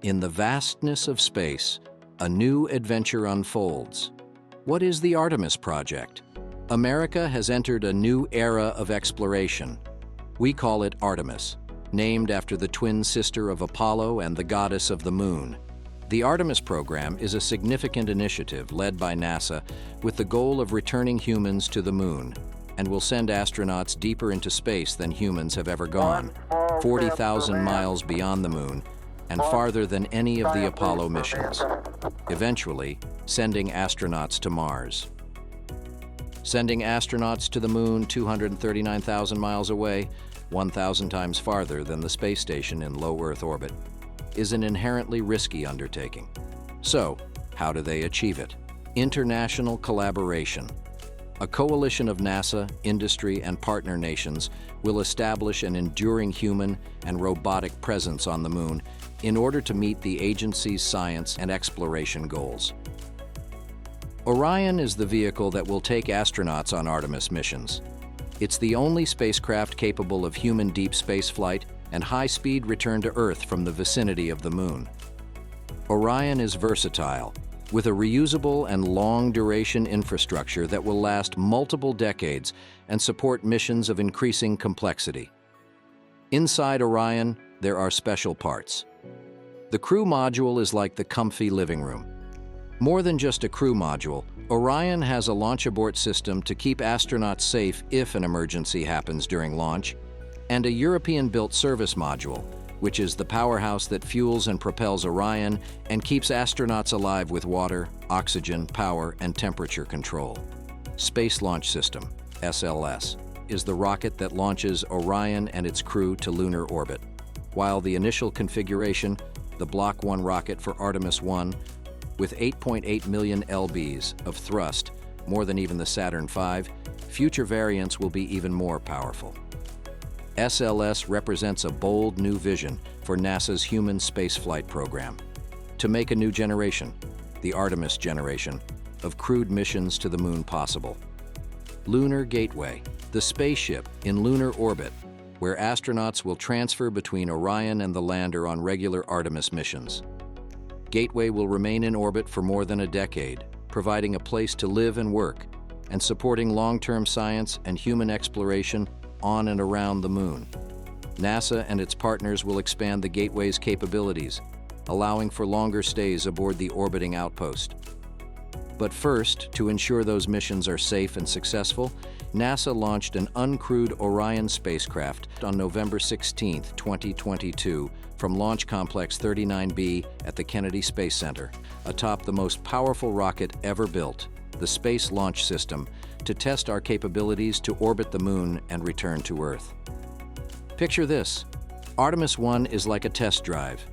In the vastness of space, a new adventure unfolds. What is the Artemis project? America has entered a new era of exploration. We call it Artemis, named after the twin sister of Apollo and the goddess of the moon. The Artemis program is a significant initiative led by NASA with the goal of returning humans to the moon, and will send astronauts deeper into space than humans have ever gone, 40,000 miles beyond the moon, and farther than any of the Apollo missions, eventually sending astronauts to Mars. Sending astronauts to the moon 239,000 miles away, 1,000 times farther than the space station in low Earth orbit, is an inherently risky undertaking. So, how do they achieve it? International collaboration. A coalition of NASA, industry, and partner nations will establish an enduring human and robotic presence on the moon in order to meet the agency's science and exploration goals. Orion is the vehicle that will take astronauts on Artemis missions. It's the only spacecraft capable of human deep space flight and high-speed return to Earth from the vicinity of the moon. Orion is versatile, with a reusable and long-duration infrastructure that will last multiple decades and support missions of increasing complexity. Inside Orion, there are special parts. The crew module is like the comfy living room. More than just a crew module, Orion has a launch abort system to keep astronauts safe if an emergency happens during launch, and a European-built service module, which is the powerhouse that fuels and propels Orion and keeps astronauts alive with water, oxygen, power, and temperature control. Space Launch System, SLS, is the rocket that launches Orion and its crew to lunar orbit, while the initial configuration, the Block 1 rocket for Artemis 1, with 8.8 million lbs of thrust, more than even the Saturn V, future variants will be even more powerful. SLS represents a bold new vision for NASA's human spaceflight program to make a new generation, the Artemis generation, of crewed missions to the moon possible. Lunar Gateway, the spaceship in lunar orbit, where astronauts will transfer between Orion and the lander on regular Artemis missions. Gateway will remain in orbit for more than a decade, providing a place to live and work, and supporting long-term science and human exploration on and around the moon. NASA and its partners will expand the Gateway's capabilities, allowing for longer stays aboard the orbiting outpost. But first, to ensure those missions are safe and successful, NASA launched an uncrewed Orion spacecraft on November 16, 2022, from Launch Complex 39B at the Kennedy Space Center, atop the most powerful rocket ever built, the Space Launch System, to test our capabilities to orbit the moon and return to Earth. Picture this. Artemis 1 is like a test drive.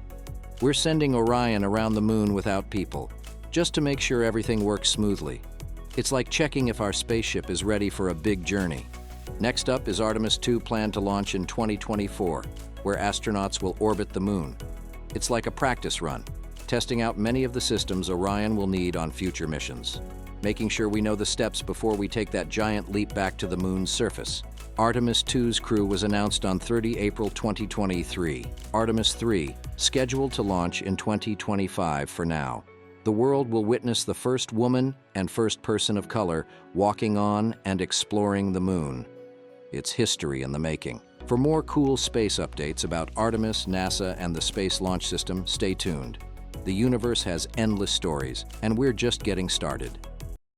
We're sending Orion around the moon without people, just to make sure everything works smoothly. It's like checking if our spaceship is ready for a big journey. Next up is Artemis 2, planned to launch in 2024, where astronauts will orbit the moon. It's like a practice run, testing out many of the systems Orion will need on future missions, making sure we know the steps before we take that giant leap back to the moon's surface. Artemis 2's crew was announced on 30 April 2023. Artemis 3, scheduled to launch in 2025 for now. The world will witness the first woman and first person of color walking on and exploring the moon. It's history in the making. For more cool space updates about Artemis, NASA, and the Space Launch System, stay tuned. The universe has endless stories, and we're just getting started.